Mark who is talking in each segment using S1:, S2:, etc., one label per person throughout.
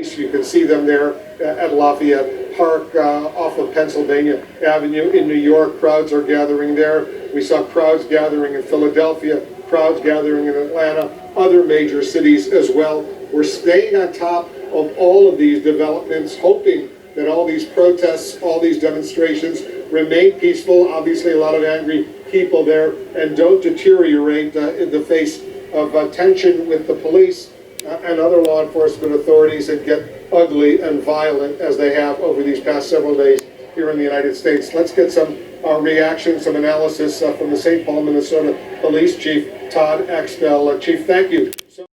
S1: You can see them there at Lafayette Park off of Pennsylvania Avenue. In New York, crowds are gathering there. We saw crowds gathering in Philadelphia, crowds gathering in Atlanta, other major cities as well. We're staying on top of all of these developments, hoping that all these protests, all these demonstrations remain peaceful. Obviously, a lot of angry people there, and don't deteriorate in the face of tension with the police and other law enforcement authorities and get ugly and violent as they have over these past several days here in the United States. Let's get some reaction, some analysis from the St. Paul, Minnesota Police Chief Todd Axtell. Chief, thank you.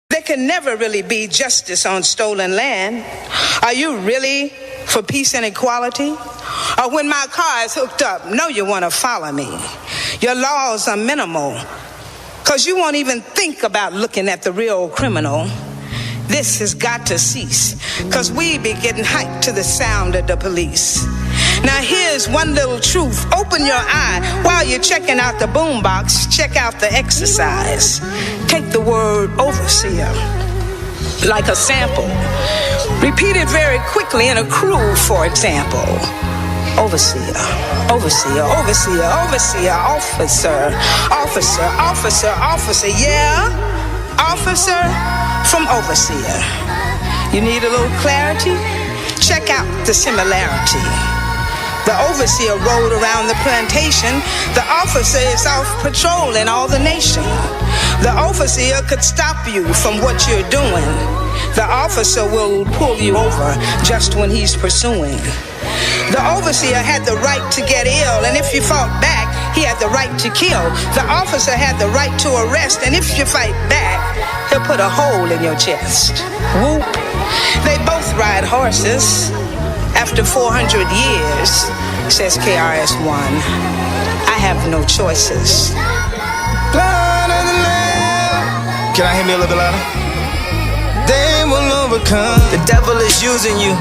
S2: There can never really be justice on stolen land. Are you really for peace and equality? Or when my car is hooked up, no, you want to follow me. Your laws are minimal, because you won't even think about looking at the real criminal. This has got to cease, because we be getting hyped to the sound of the police. Now here's one little truth. Open your eye while you're checking out the boombox. Check out the exercise. Take the word overseer like a sample. Repeat it very quickly in a crew, for example. Overseer, overseer, overseer, overseer, officer, officer, officer, officer, yeah, officer from overseer. You need a little clarity? Check out the similarity. The overseer rode around the plantation. The officer is off patrol in all the nation. The overseer could stop you from what you're doing. The officer will pull you over just when he's pursuing. The overseer had the right to get ill, and if you fought back, he had the right to kill. The officer had the right to arrest, and if you fight back, he'll put a hole in your chest. Whoop. They both ride horses. After 400 years, says KRS-One, I have no choices.
S3: Blood of the Lamb. Can I hear me a little bit louder? They will overcome. The devil is using you,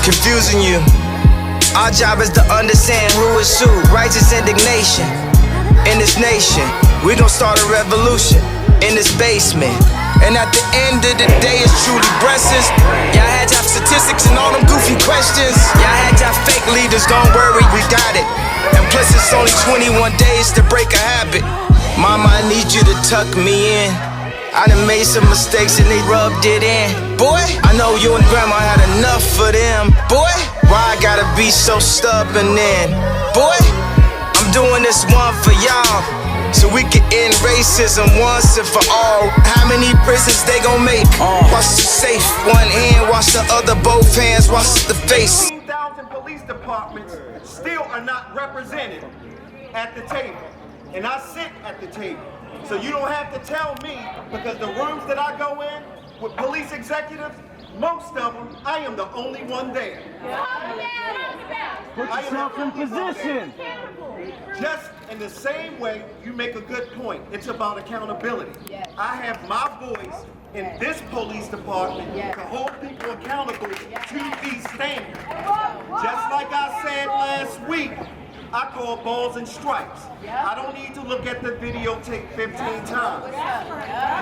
S3: confusing you. Our job is to understand who is who. Righteous indignation in this nation. We gon' start a revolution in this basement. And at the end of the day, it's truly blessings. Y'all had y'all statistics and all them goofy questions. Y'all had y'all fake leaders, don't worry, we got it. And plus it's only 21 days to break a habit. Mama, I need you to tuck me in. I done made some mistakes and they rubbed it in. Boy, I know you and grandma had enough for them. Boy, why I gotta be so stubborn then? Boy, I'm doing this one for y'all, so we can end racism once and for all. How many prisons they gon' make? Watch the safe, one hand, watch the other, both hands, watch the face.
S4: 15,000 police departments still are not represented at the table. And I sit at the table. So you don't have to tell me, because the rooms that I go in with police executives, most of them, I am the only one there.
S5: Put yourself in position.
S4: Just in the same way, you make a good point. It's about accountability. I have my voice in this police department to hold people accountable to these standards. Just like I said last week, I call balls and strikes. I don't need to look at the videotape 15 times.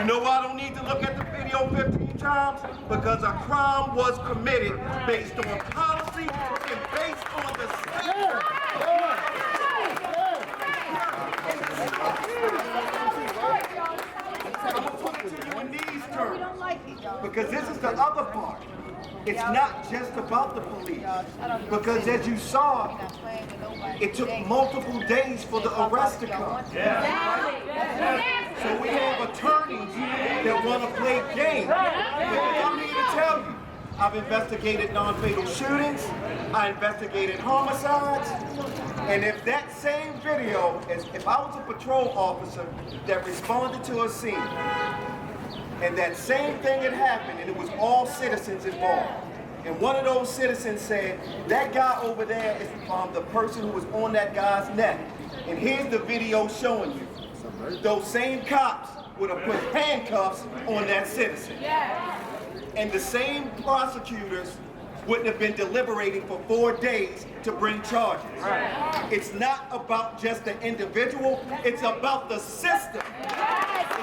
S4: You know why I don't need to look at the video 15 times? Because a crime was committed based on policy and based on the standard. I'm going to put it to you in these terms, because this is the other part. It's not just about the police, because as you saw, it took multiple days for the arrest to come. So we have attorneys that want to play games. Because I'm here to tell you, I've investigated non-fatal shootings, I investigated homicides, and if that same video, if I was a patrol officer that responded to a scene, and that same thing had happened, and it was all citizens involved, and one of those citizens said, that guy over there is the person who was on that guy's neck, and here's the video showing you. Those same cops would have put handcuffs on that citizen. And the same prosecutors wouldn't have been deliberating for 4 days to bring charges. It's not about just the individual, it's about the system.